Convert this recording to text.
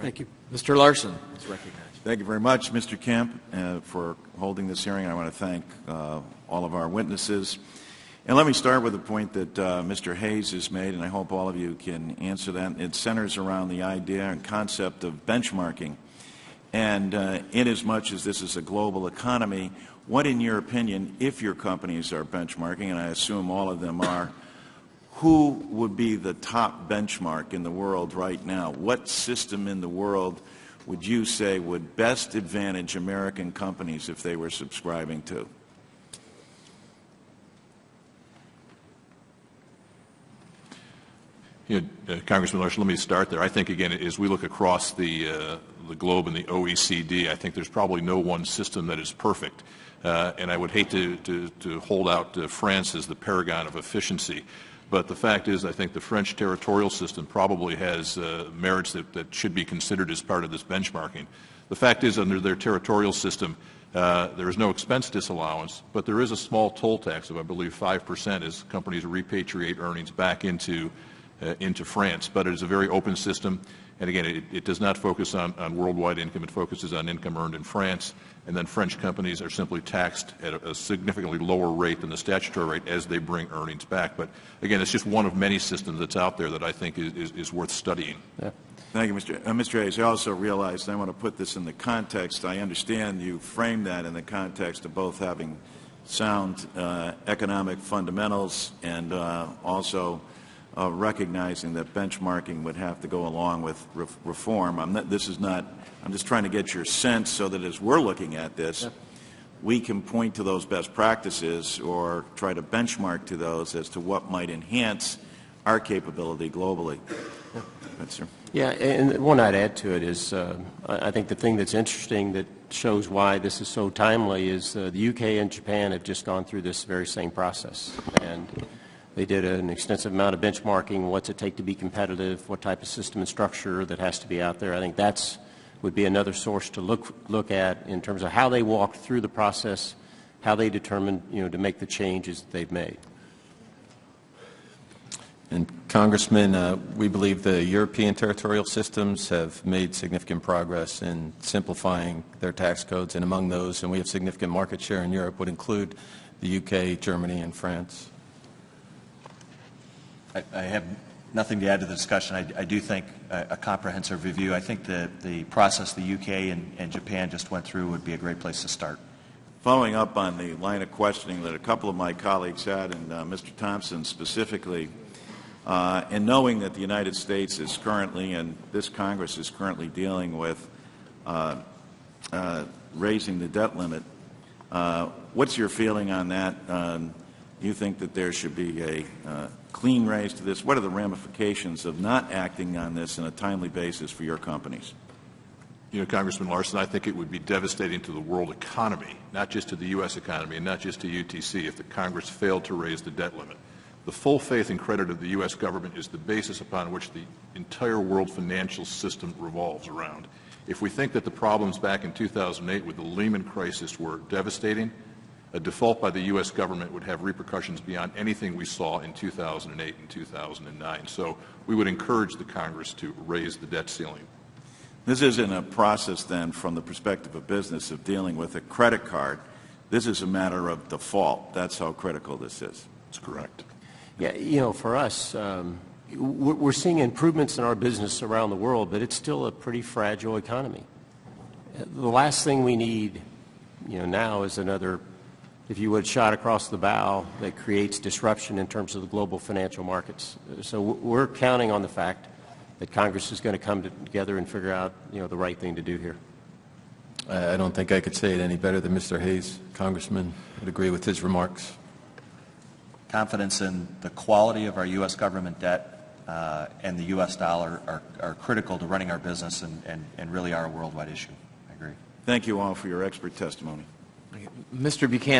Thank you. Mr. Larson is recognized. Thank you very much, Mr. Kemp, for holding this hearing. I want to thank all of our witnesses. And let me start with a point that Mr. Hayes has made, and I hope all of you can answer that. It centers around the idea and concept of benchmarking. And inasmuch as this is a global economy, what, in your opinion, if your companies are benchmarking, and I assume all of them are, who would be the top benchmark in the world right now? What system in the world would you say would best advantage American companies if they were subscribing to? Congressman Larson, let me start there. I think, again, as we look across the globe and the OECD, I think there's probably no one system that is perfect. And I would hate to hold out France as the paragon of efficiency. But the fact is, I think the French territorial system probably has merits that should be considered as part of this benchmarking. The fact is, under their territorial system, there is no expense disallowance, but there is a small toll tax of, I believe, 5% as companies repatriate earnings back into France. But it is a very open system. And again, it does not focus on worldwide income. It focuses on income earned in France. And then French companies are simply taxed at a significantly lower rate than the statutory rate as they bring earnings back. But again, it's just one of many systems that's out there that I think is worth studying. Yeah. Thank you, Mr. Hayes. I also realized I want to put this in the context. I understand you framed that in the context of both having sound economic fundamentals and also recognizing that benchmarking would have to go along with reform. I'm just trying to get your sense so that as we're looking at this, we can point to those best practices or try to benchmark to those as to what might enhance our capability globally. Yes, sir. Yeah, and one I'd add to it is I think the thing that's interesting that shows why this is so timely is the UK and Japan have just gone through this very same process. And they did an extensive amount of benchmarking. What's it take to be competitive? What type of system and structure that has to be out there? I think that's would be another source to look at in terms of how they walked through the process, how they determined, to make the changes that they've made. And Congressman, we believe the European territorial systems have made significant progress in simplifying their tax codes, and among those, and we have significant market share in Europe, would include the UK, Germany, and France. I have nothing to add to the discussion. I do think a comprehensive review. I think the process the UK and Japan just went through would be a great place to start. Following up on the line of questioning that a couple of my colleagues had, and Mr. Thompson specifically, and knowing that the United States is currently, and this Congress is currently dealing with raising the debt limit, what's your feeling on that? Do you think that there should be a clean raise to this? What are the ramifications of not acting on this on a timely basis for your companies? Congressman Larson, I think it would be devastating to the world economy, not just to the U.S. economy and not just to UTC, if the Congress failed to raise the debt limit. The full faith and credit of the U.S. government is the basis upon which the entire world financial system revolves around. If we think that the problems back in 2008 with the Lehman crisis were devastating, a default by the U.S. government would have repercussions beyond anything we saw in 2008 and 2009. So we would encourage the Congress to raise the debt ceiling. This isn't a process, then, from the perspective of business of dealing with a credit card. This is a matter of default. That's how critical this is. That's correct. Yeah, for us, we're seeing improvements in our business around the world, but it's still a pretty fragile economy. The last thing we need, now is another, if you would, shot across the bow that creates disruption in terms of the global financial markets. So we're counting on the fact that Congress is going to come together and figure out, the right thing to do here. I don't think I could say it any better than Mr. Hayes. Congressman would agree with his remarks. Confidence in the quality of our U.S. government debt and the U.S. dollar are critical to running our business and really are a worldwide issue. I agree. Thank you all for your expert testimony. Mr. Buchanan.